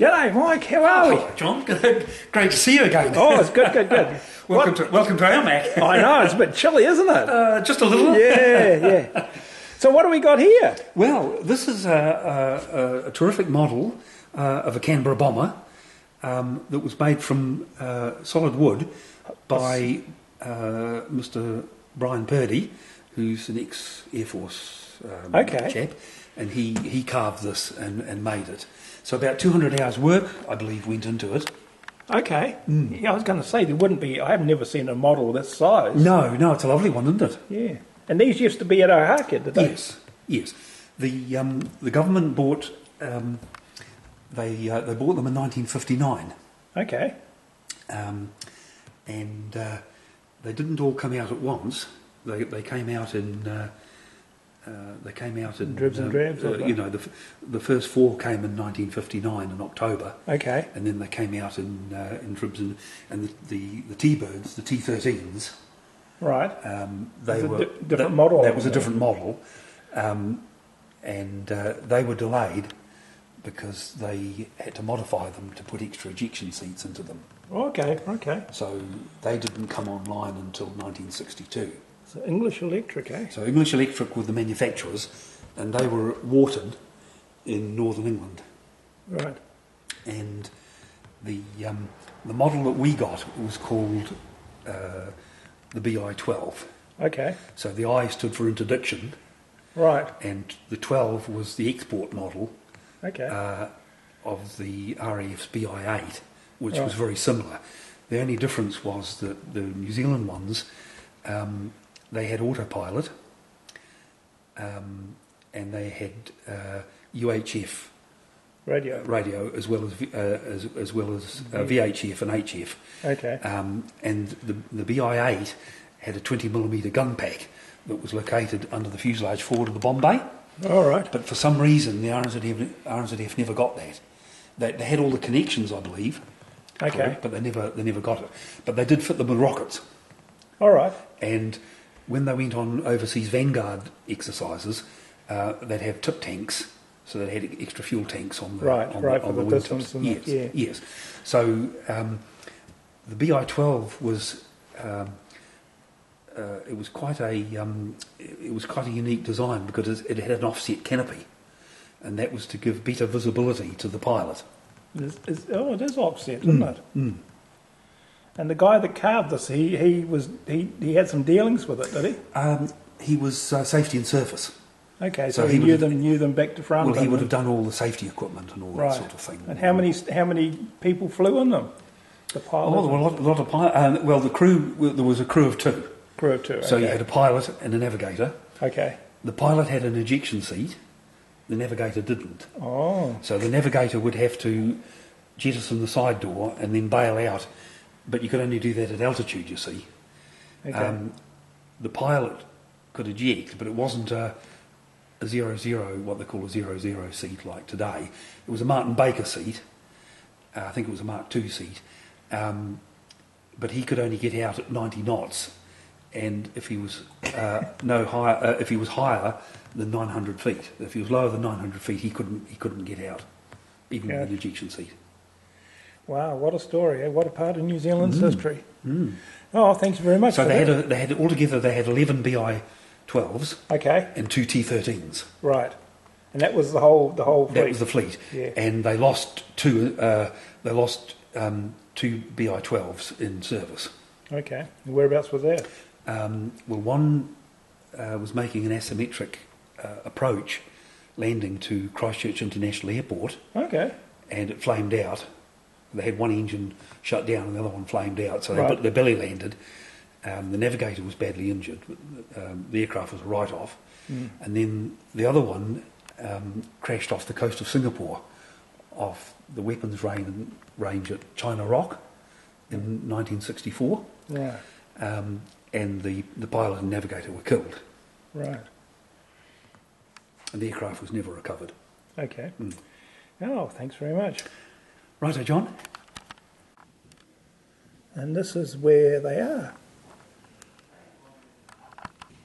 G'day, Mike. How are we? Hello, John. Great to see you again. Oh, it's good, good, good. Welcome to our Mac. I know, it's a bit chilly, isn't it? Just a little. Yeah. So what do we got here? Well, this is a terrific model of a Canberra bomber that was made from solid wood by Mr. Brian Purdy, who's an ex-Air Force chap, and he carved this and made it. So about 200 hours work, I believe, went into it. Okay. Yeah, I was going to say, there wouldn't be... I have never seen a model this size. No, it's a lovely one, isn't it? Yeah. And these used to be at Ohakea, did they? Yes. The government bought... they bought them in 1959. Okay. And they didn't all come out at once. They came out in... dribs and drabs. The first four came in 1959 in October. Okay. And then they came out in dribs and the T-birds, the T-13s. Right. They were different model. That was a different model, and they were delayed because they had to modify them to put extra ejection seats into them. Okay. So they didn't come online until 1962. So English Electric, eh? So English Electric were the manufacturers, and they were at Warton in northern England. Right. And the model that we got was called the BI-12. Okay. So the I stood for interdiction. Right. And the 12 was the export model. Okay. Of the RAF's BI-8, which was very similar. The only difference was that the New Zealand ones, they had autopilot, and they had UHF radio as well as VHF and HF. Okay. And the BI-8 had a 20mm gun pack that was located under the fuselage forward of the bomb bay. All right. But for some reason, the RNZAF never got that. They had all the connections, I believe. Okay. But they never got it. But they did fit them with rockets. All right. And when they went on overseas Vanguard exercises, they'd have tip tanks, so they had extra fuel tanks on the for the wing distance. tips. Yes. So the BI-12 was it was quite a unique design because it had an offset canopy, and that was to give better visibility to the pilot. It is offset, isn't it? Mm. And the guy that carved this, he had some dealings with it, did he? He was safety and surface. Okay, so he knew them back to front. Well, he would have done all the safety equipment and all that sort of thing. And how many people flew in them? The pilot. Oh, there were a lot of pilots. Well, the crew. There was a crew of two. Okay. So you had a pilot and a navigator. Okay. The pilot had an ejection seat. The navigator didn't. Oh. So the navigator would have to jettison the side door and then bail out. But you could only do that at altitude, you see. Okay. The pilot could eject, but it wasn't a 0-0, what they call a 0-0 seat like today. It was a Martin Baker seat. I think it was a Mark II seat. But he could only get out at 90 knots. And if he was if he was higher than 900 feet, if he was lower than 900 feet, he couldn't get out, even with an ejection seat. Wow, what a story! What a part of New Zealand's history. Mm. Oh, thanks very much. So they had altogether they had 11 BI-12s. Okay. And 2 T-13s. Right. And that was the whole fleet. That was the fleet. Yeah. And they lost two. They lost 2 BI-12s in service. Okay. And whereabouts was that? One was making an asymmetric approach, landing to Christchurch International Airport. Okay. And it flamed out. They had one engine shut down and the other one flamed out, so they belly landed. The navigator was badly injured. The aircraft was a write-off. Mm. And then the other one crashed off the coast of Singapore, off the weapons range at China Rock in 1964. Right. And the pilot and navigator were killed. Right. And the aircraft was never recovered. Okay. Mm. Oh, thanks very much. Righto, John. And this is where they are.